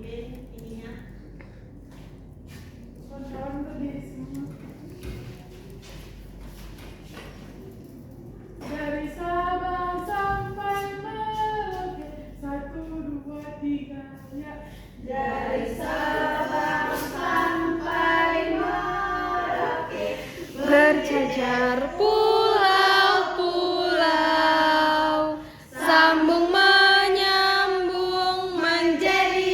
ambil ininya. Kawan-kawan berdiri semua. Dari Sabang sampai Merauke, 1, 2, 3, ya. Dari Sabang sampai Merauke, Berjajar pulau-pulau, sambung menyambung menjadi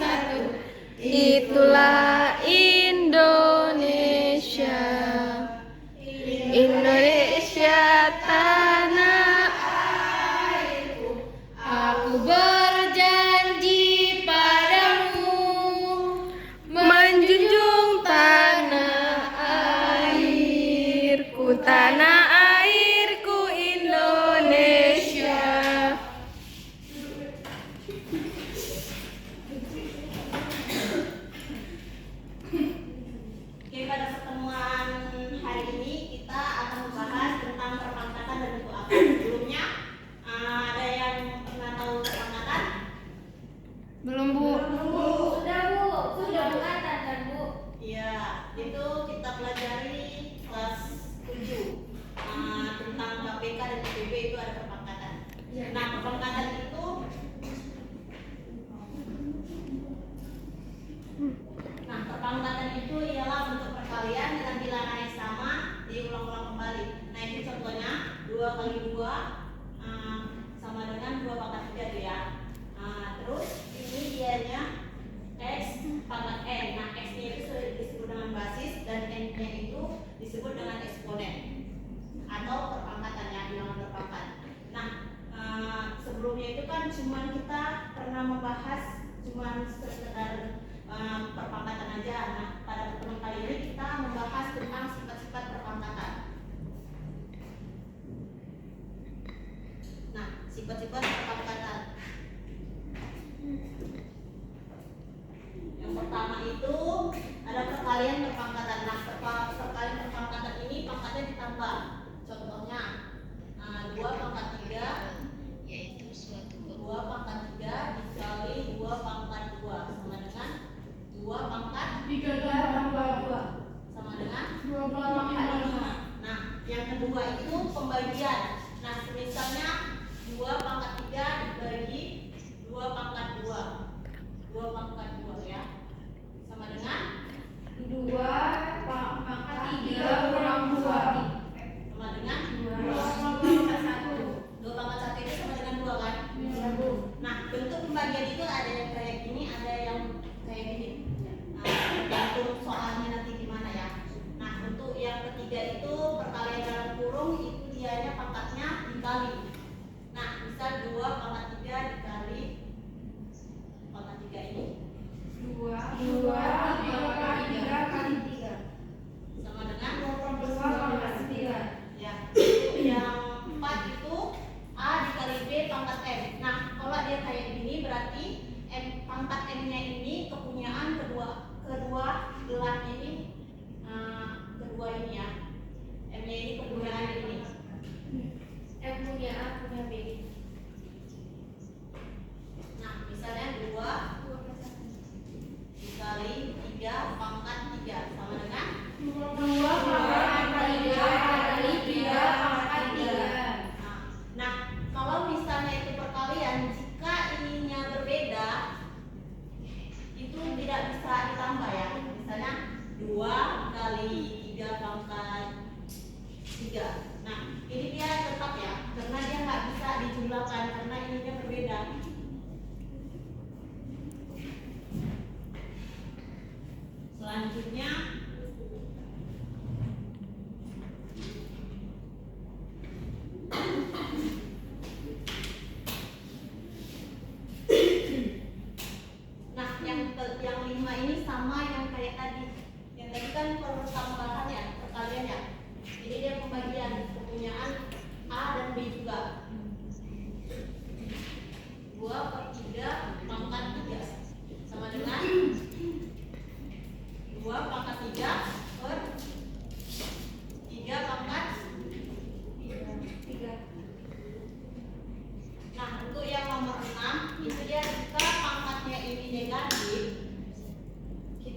satu. Itulah Indonesia. Indonesia tanah airku. Aku berjanji padamu menjunjung tanah airku, tanah airku Indonesia. Oke, pada pertemuan hari ini kita akan membahas tentang perpangkatan dan bentuk akad. Sebelumnya ada yang pernah tahu perpangkatan? Belum, Bu. Sudah Bu, sudah angkatan kan Bu? Iya, itu kita pelajari kelas 7 tentang KPK dan IPB itu ada perpangkatan. Nah, perpangkatan itu ialah bentuk perkalian dengan bilangan yang sama diulang-ulang kembali. Nah, ini contohnya 2 kali 2 sama dengan 2 pangkat 3 tuh ya. Terus ini dianya X pangkat N. Nah, X-nya itu sudah disebut dengan basis dan N-nya itu disebut dengan eksponen atau perpangkatan ya, bilangan berpangkat. Nah, sebelumnya itu kan cuman kita pernah membahas cuman sekedar perpangkatan aja. Nah, pada pertemuan kali ini kita membahas tentang sifat-sifat perpangkatan. Nah, sifat-sifat perpangkatan. Yang pertama itu ada perkalian perpangkatan. Nah, perkalian perpangkatan ini pangkatnya ditambah. Contohnya 2 pangkat 3 Yaitu suatu 2 pangkat 3 dikali 2 pangkat 2 sama dengan 2 pangkat 3 tambah 2 sama dengan 2 pangkat 5. Nah, yang kedua itu pembagian. Nah, misalnya 2 pangkat 3 dibagi 2 pangkat 2 2 pangkat 2 ya, sama dengan 2 pangkat 3 kurang 2 sama dengan 2 pangkat 1. 2 pangkat 1 itu sama dengan 2 kan? Iya, Bu. Nah, bentuk pembagian itu ada yang kayak gini, ada yang kayak gini. Tergantung soalnya nanti gimana ya. Nah, untuk yang ketiga itu perkalian dalam kurung itu dianya pangkatnya dikali. Nah, misal 2 pangkat 3 dikali pangkat 3 ini 2 pangkat 3 kali 3 sama dengan 2 pangkat 9. ya. Untuk yang 4 itu A dikali B pangkat M. Nah, kalau dia kayak gini berarti pangkat M-nya ini kepunyaan kedua gelar ini, kedua ini ya. M-nya ini kepunyaan ini. M punya A punya B. Nah, misalnya 2 dikali 3 pangkat 3 sama dengan 2 pangkat 3 kali 3 pangkat 3. Nah, kalau misalnya itu perkalian, jika ininya berbeda, itu tidak bisa ditambah ya. Misalnya 2 kali 3 pangkat 3. Nah, ini dia tetap ya, karena dia nggak bisa dijumlahkan karena ininya berbeda. Selanjutnya yang 5 ini sama yang kayak tadi. Yang tadi kan pertambahan ya, perkalian ya. Ini dia pembagian kepunyaan A dan B juga. 2 per 3 pangkat 3 sama dengan 2 pangkat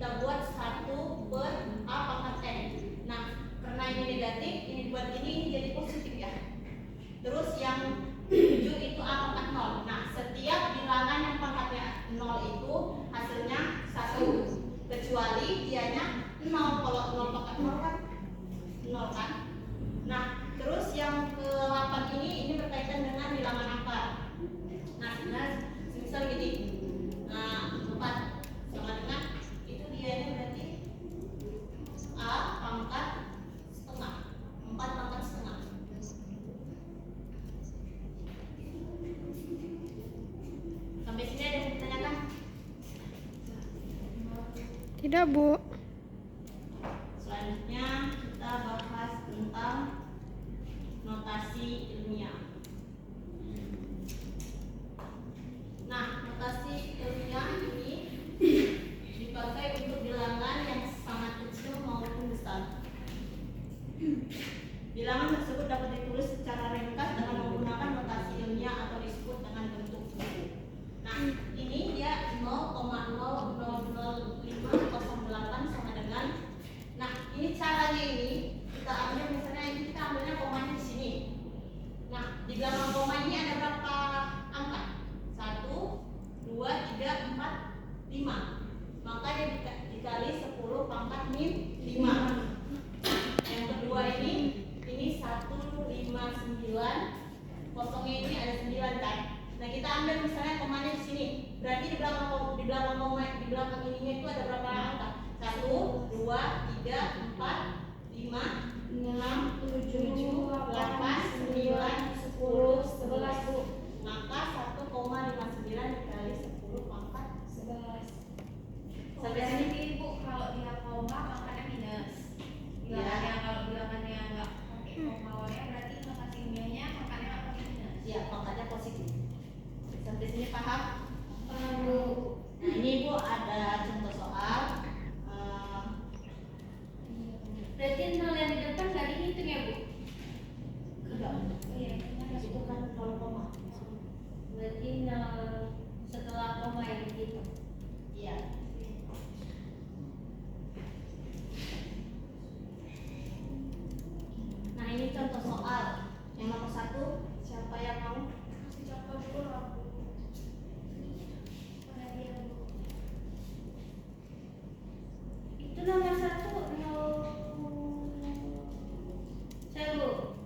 kita buat 1/A pangkat N. Nah, karena ini negatif, ini buat ini jadi positif ya. Terus yang 7 itu A pangkat 0. Nah, setiap bilangan yang pangkatnya 0 itu hasilnya 1. Kecuali dianya 0. Kalau 0 pangkat 0 kan 0 kan. Nah, terus yang ke-8 ini berkaitan dengan bilangan angka. Nah, misal gini. Nah, 4 sama dengan itu dianya berarti A pangkat setengah. 4 pangkat setengah. Sampai sini ada yang ditanyakan? Tidak, Bu. Selanjutnya kita bahas tentang notasi ilmiah. Nah, notasi ilmiah ini dipakai untuk bilangan yang sangat kecil maupun besar. Bilangan tersebut dapat ditulis secara ringkas dengan menggunakan notasi ilmiah atau disebut dengan bentuk buku. Nah, ini dia 0,0000508 sama dengan. Nah, ini caranya ini kita ambil misalnya ini kita ambilnya komanya di sini. Nah, di belakang koma ini ada berapa angka? 1, 2, 3, 4, 5. Maka dia dikali 10 pangkat min 5. Yang kedua ini 159. Kosongnya ini ada 9 kan? Nah, kita ambil misalnya komanya di sini. Berarti di belakang ininya itu ada berapa angka? 1, 2, 3, 4, 5, 6, 7, 8, 9, 10, 11. Maka 1,59 dikali 10 pangkat 11. Sampai sini Ibu kalau dia koma pangkatnya minus. Ya. Bilangannya kalau bilangannya enggak pakai koma awalnya berarti notasi ilmiahnya pangkatnya enggak pakai minus. ya pangkatnya positif. Sampai sini paham? Paham, Bu. Nah, ini Bu ada contoh soal. Berarti 0 yang di depan nggak dihitung ya, Bu? Enggak. Iya, Itu kan kalau koma. Berarti 0 setelah koma yang dihitung. Iya. Nah, ini contoh soal. Yang nomor 1, siapa yang mau? contoh dulu aku. Mana dia, Bu? Itu nomor 1 saya, Bu.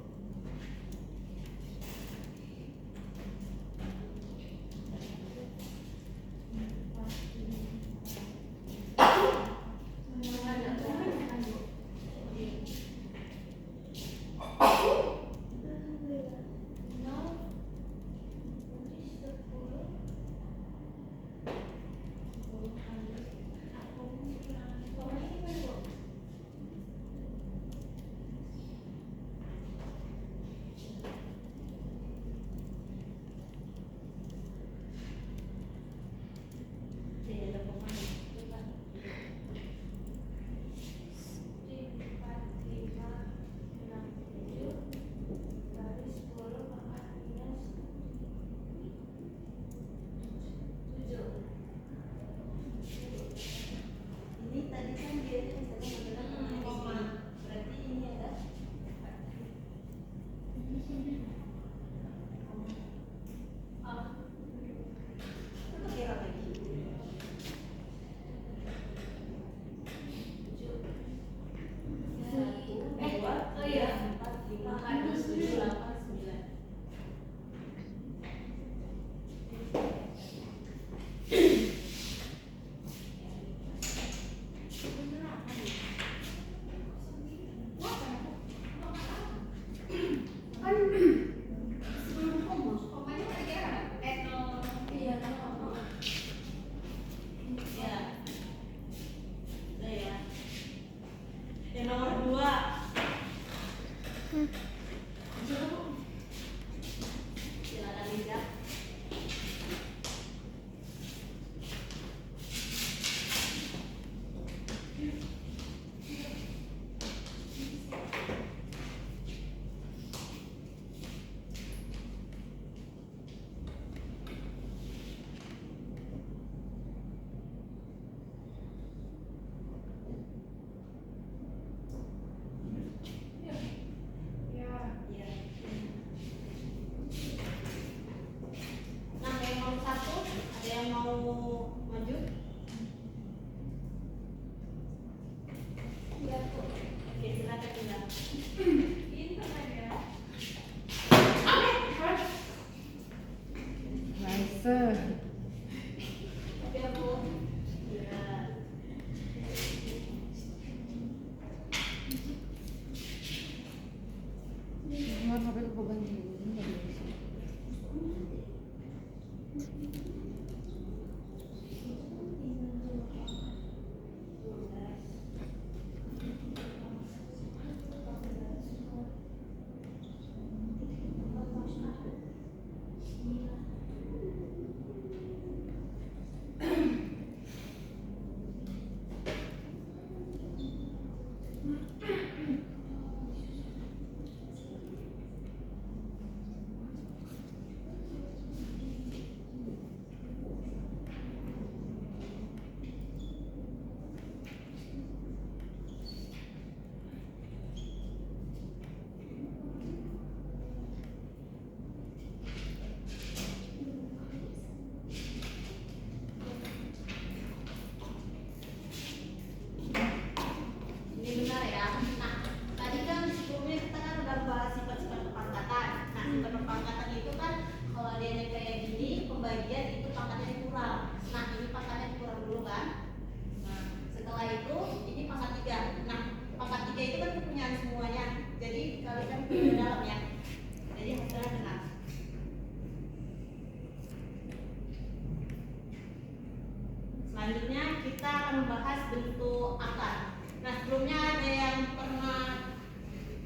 kita akan membahas bentuk akar. Nah, sebelumnya ada yang pernah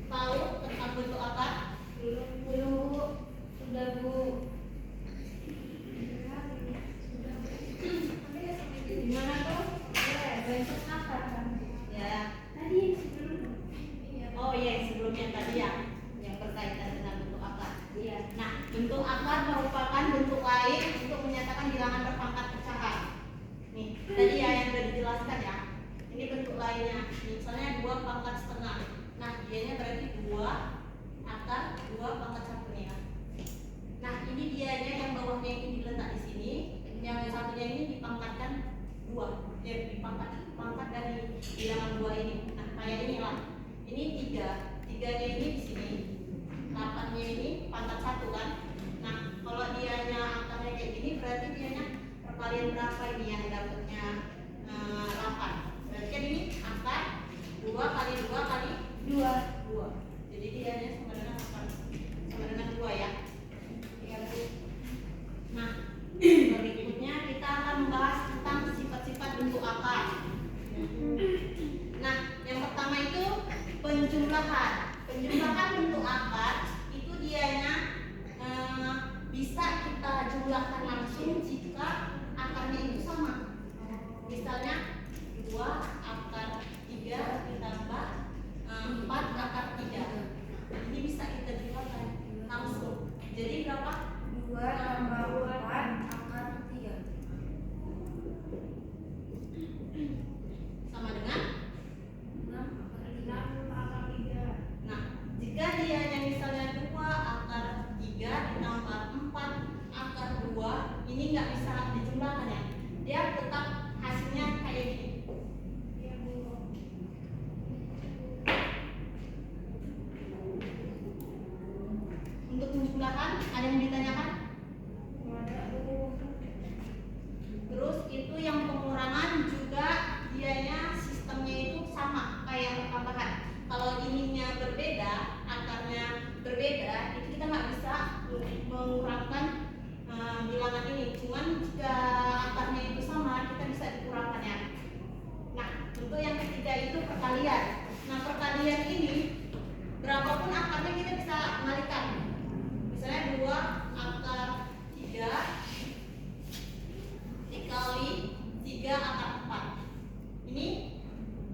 tahu tentang bentuk akar? Belum. Sudah Bu. Gimana tuh? Bentuk akar kan? Ya. Tadi yang sebelum. Oh iya, yang sebelumnya tadi ya, yang berkaitan dengan bentuk akar. Iya. Nah, bentuk akar merupakan bentuk lain untuk menyatakan bilangan berpangkat pecahan. Nih, tadi ya yang sudah dijelaskan ya. Ini bentuk lainnya. Misalnya 2 pangkat setengah. Nah, dianya berarti 2 akar 2 pangkat 1 nih ya. Nah, ini dianya yang bawahnya ini diletak di sini, yang satunya ini dipangkatkan 2. Ya, dipangkat dari bilangan 2 ini. Nah, kayak inilah. Ini 3. 3-nya ini di sini. 8-nya ini pangkat 1 kan. Nah, kalau dianya angkanya kayak gini berarti dianya perkalian berapa ini yang dapatnya 8. Berarti kan ini akar 2 kali 2 kali 2. Jadi dianya sama dengan akar sama dengan 2 ya. Iya Bu. Nah, berikutnya kita akan membahas tentang sifat-sifat bentuk akar. Nah, yang pertama itu penjumlahan. Penjumlahan bentuk akar itu dianya bisa kita jumlahkan langsung jika akarnya itu sama. Misalnya 2 akar 3 ditambah 4 akar 3. Ini bisa kita jumlahkan langsung. Jadi berapa? 2 tambah 4 akar 3. Sama dengan 6 akar 3. Nah, jika dia yang misalnya 2 akar 3 ditambah 4 akar 2, ini nggak bisa dijumlahkan ya. Dia tetap hasilnya kayak gini. Iya Bu. Untuk penjumlahan ada yang ditanyakan? Ada Bu. Terus itu yang pengurangan juga dianya sistemnya itu sama kayak pertambahan. Kalau ininya berbeda, akarnya berbeda, itu kita nggak bisa mengurangkan bilangan ini. Cuman jika akarnya itu sama, kita bisa dikurangkan ya. Nah, untuk yang ketiga itu perkalian. Nah, perkalian ini berapapun akarnya kita bisa kembalikan. Misalnya 2 akar 3 dikali 3 akar 4. Ini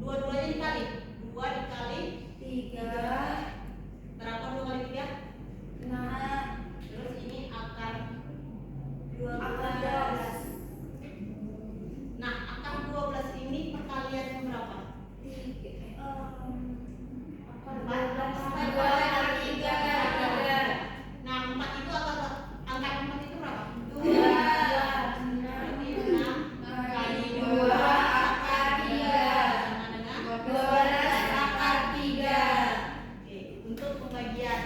dua-duanya dikali. 2 dikali 3 berapa 2 kali 3? 6 Terus ini akar 12. Nah, akar 12 ini perkaliannya berapa? 3. Nah, 4 itu angka 4 itu berapa? 2. 2. Berarti 6 kali 2 akar 3. sama dengan 12 akar 3. Oke, untuk pembagian.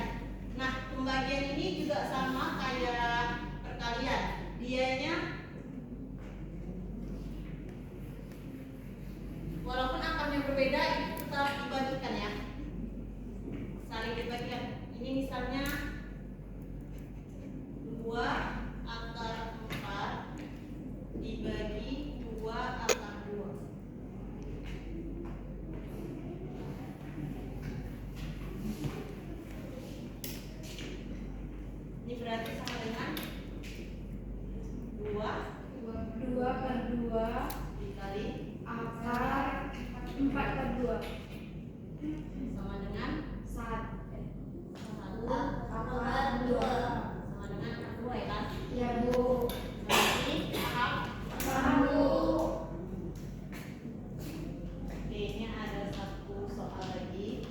Nah, pembagian ini juga sama kayak perkalian. Dianya walaupun akarnya berbeda itu tetap dibagikan ya. Saling dibagikan. Ini misalnya 2 akar 4 dibagi 2 akar 2. Ini berarti sama dengan 2 per 2 dikali akar 4 per 2 sama dengan 1 akar 2 sama dengan akar 2 ya kan? ya Bu. Berarti paham? Paham Bu. Oke, ini ada satu soal lagi.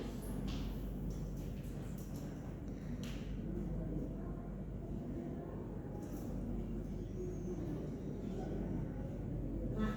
Nah,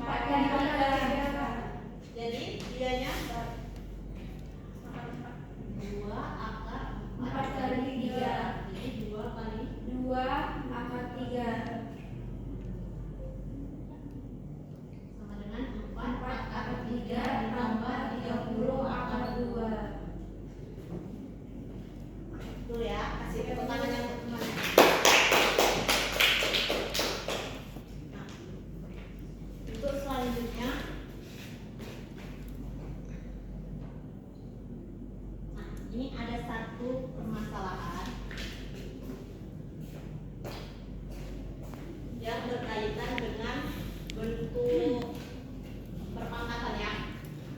4 kali 3. Jadi dianya 2 akar 4 kali 3. Jadi 2 kali 2 akar 3. sama dengan 4 4 akar 3 tambah 30 akar 2. Betul ya, kasih tepuk tangan yang teman-teman. Nah, untuk selanjutnya, nah ini ada satu permasalahan yang berkaitan dengan bentuk perpangkatan ya.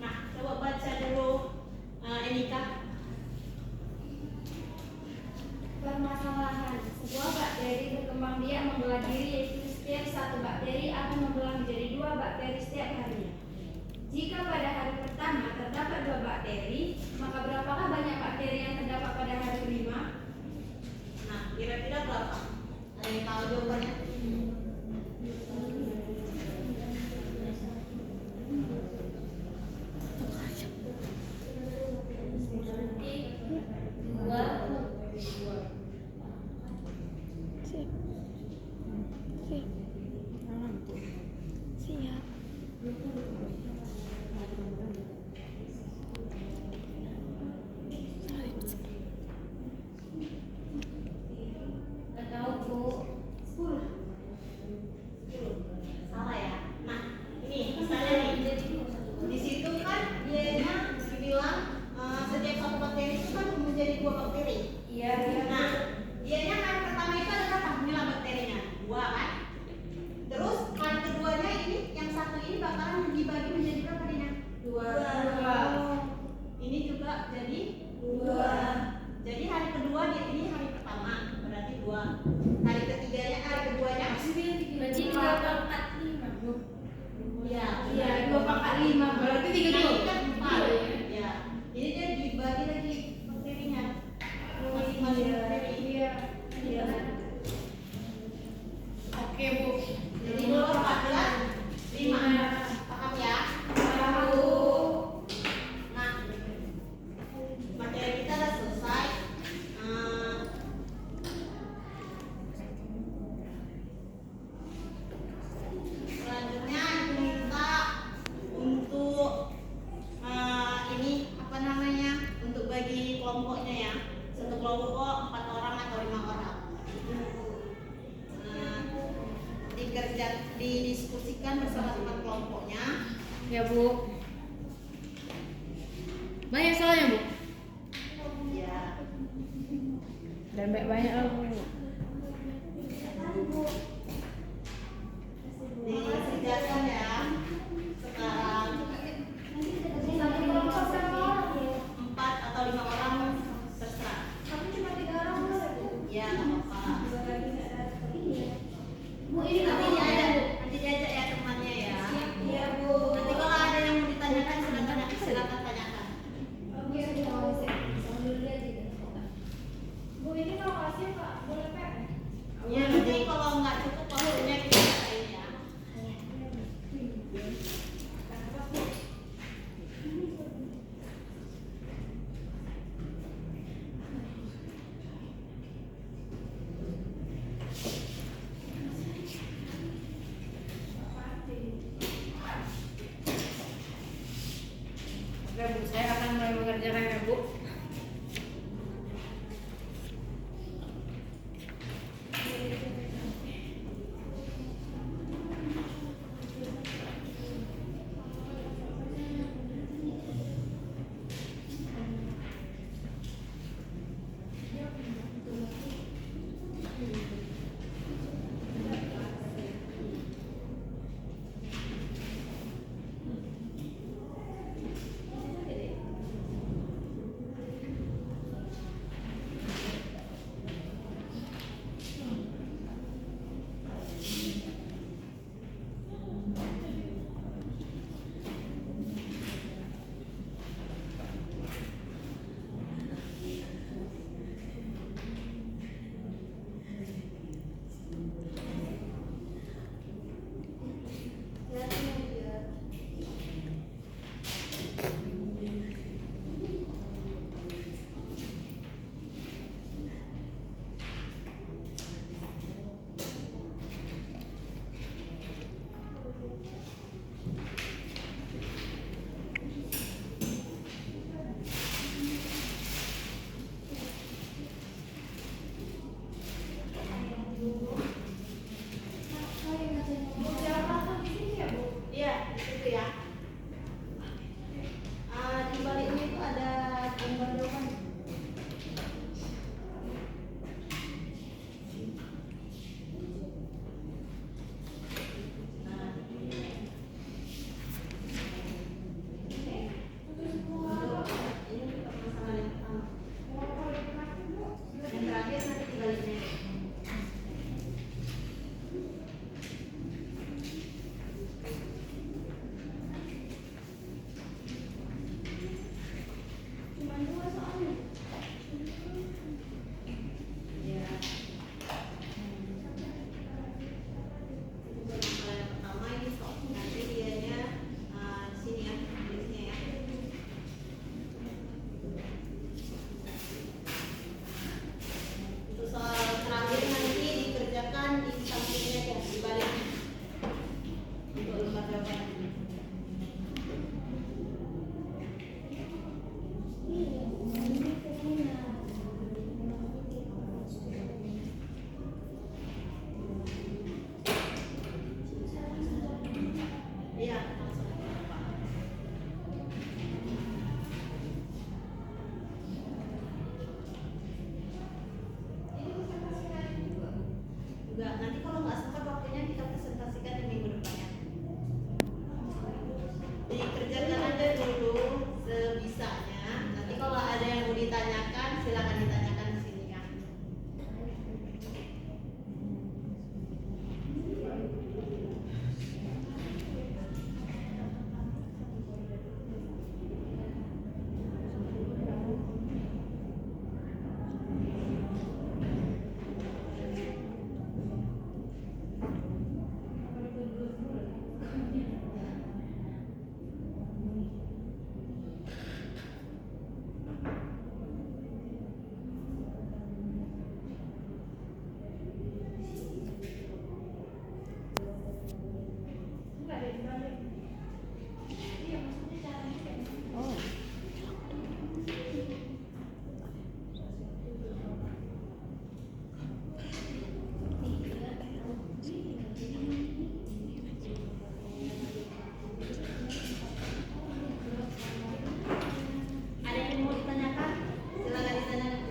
Nah, coba baca dulu Enika. Permasalahan, sebuah bakteri berkembang biak membelah diri, yaitu setiap satu bakteri akan membelah menjadi 2 bakteri setiap harinya. Jika pada hari pertama terdapat 2 bakteri, maka berapakah banyak bakteri yang terdapat pada hari kelima? Nah, kira-kira berapa? Ada yang tahu jawabannya? Sip. Sip. Siap. Nggak tahu Bu. 10. Salah ya. Nah, ini misalnya nih. Di situ kan dianya dibilang setiap satu bakteri itu kan menjadi 2 bakteri. Iya. Nah, dianya hari pertama itu ada berapa jumlah bakterinya? 2 kan? Terus hari keduanya ini yang satu ini bakalan dibagi menjadi berapa Dina? 2. Ini juga jadi 2. Jadi hari kedua dia ini hari pertama berarti 2. Hari ketiganya hari keduanya Berarti 2 pangkat 5 Bu. iya Iya, 2 pangkat 5. Berarti 3 Nah, dulu. ini kan 4. Ya. Jadi dia dibagi lagi bakterinya. Masing-masing bakteri. Iya. Oke, Bu. Jadi 2 14 5. Paham ya? Tahu. Nah, materi kita udah selesai. Selanjutnya Ibu minta untuk ini apa namanya? Untuk bagi kelompoknya ya. Satu kelompok kok 4 orang atau 5 orang. Didiskusikan bersama teman kelompoknya. Ya, Bu. Banyak soalnya, Bu. Ya. Dan banyak lah, Bu. Dikerjakan ya. Sekarang 4 atau 5 orang terserah. Ya, nggak apa-apa. Bu, ini Nanti diajak ya temannya ya. Iya, Bu. Nanti kalau ada yang mau ditanyakan silakan tanyakan. Oke, Bu. Sambil lihat juga. Bu, ini lokasinya Pak semuanya kita presentasikan di minggu depannya. Dikerjakan aja dulu sebisanya. Nanti kalau ada yang mau ditanyakan, silakan ditanyakan di sini ya. Ada yang mau ditanyakan? Silakan ditanyakan.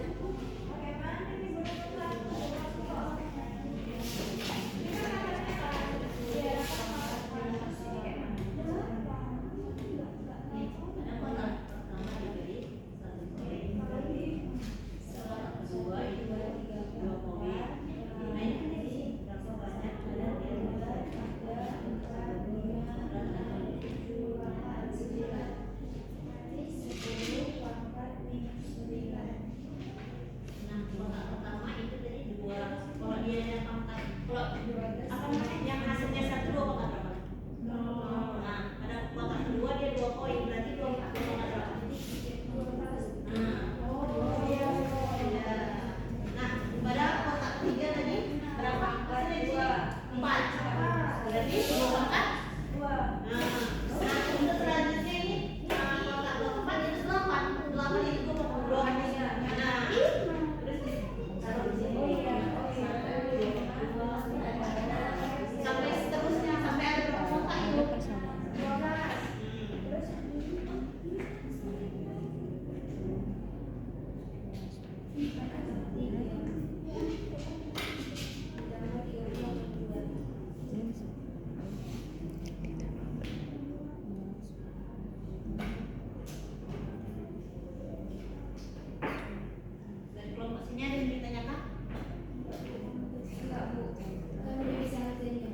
Nah, kotak pertama itu tadi dua. Kalau dia yang pangkat, kalau apa namanya, yang hasilnya 1, 2 pangkat berapa? Nah, pada kotak kedua dia 2 koin, berarti 2 pangkat berapa? Nah, iya. Nah, pada kotak ketiga tadi berapa? Hasilnya di sini 4. Berarti 2 pangkat 2. Nah, untuk selanjutnya ini kotak keempat itu 8. 8 itu 2. Nah, sampai seterusnya, sampai ada berapa kotak itu? 12. Dari kelompok sini ada yang ditanyakan? Enggak, Bu. Kan udah bisa ngerjain kan?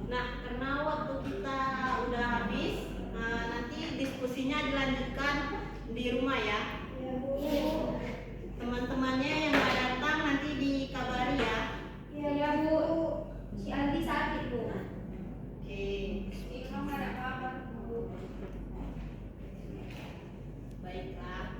Nah, karena waktu kita udah habis, nanti diskusinya dilanjutkan di rumah ya. Teman-temannya yang nggak datang nanti dikabari ya. Iya, Bu. Si Andi sakit, Bu. Oke, Emang ada apa-apa, Bu? baiklah.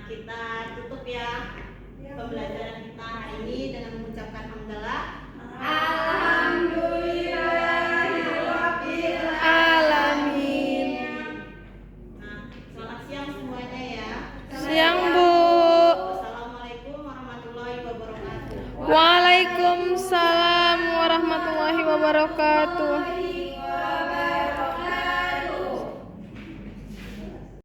Kita tutup ya pembelajaran kita hari ini dengan mengucapkan hamdalah. Alhamdulillahirabbil Alamin. Nah, selamat siang semuanya ya. Siang, Bu. Wassalamualaikum warahmatullahi wabarakatuh. Waalaikumsalam warahmatullahi wabarakatuh.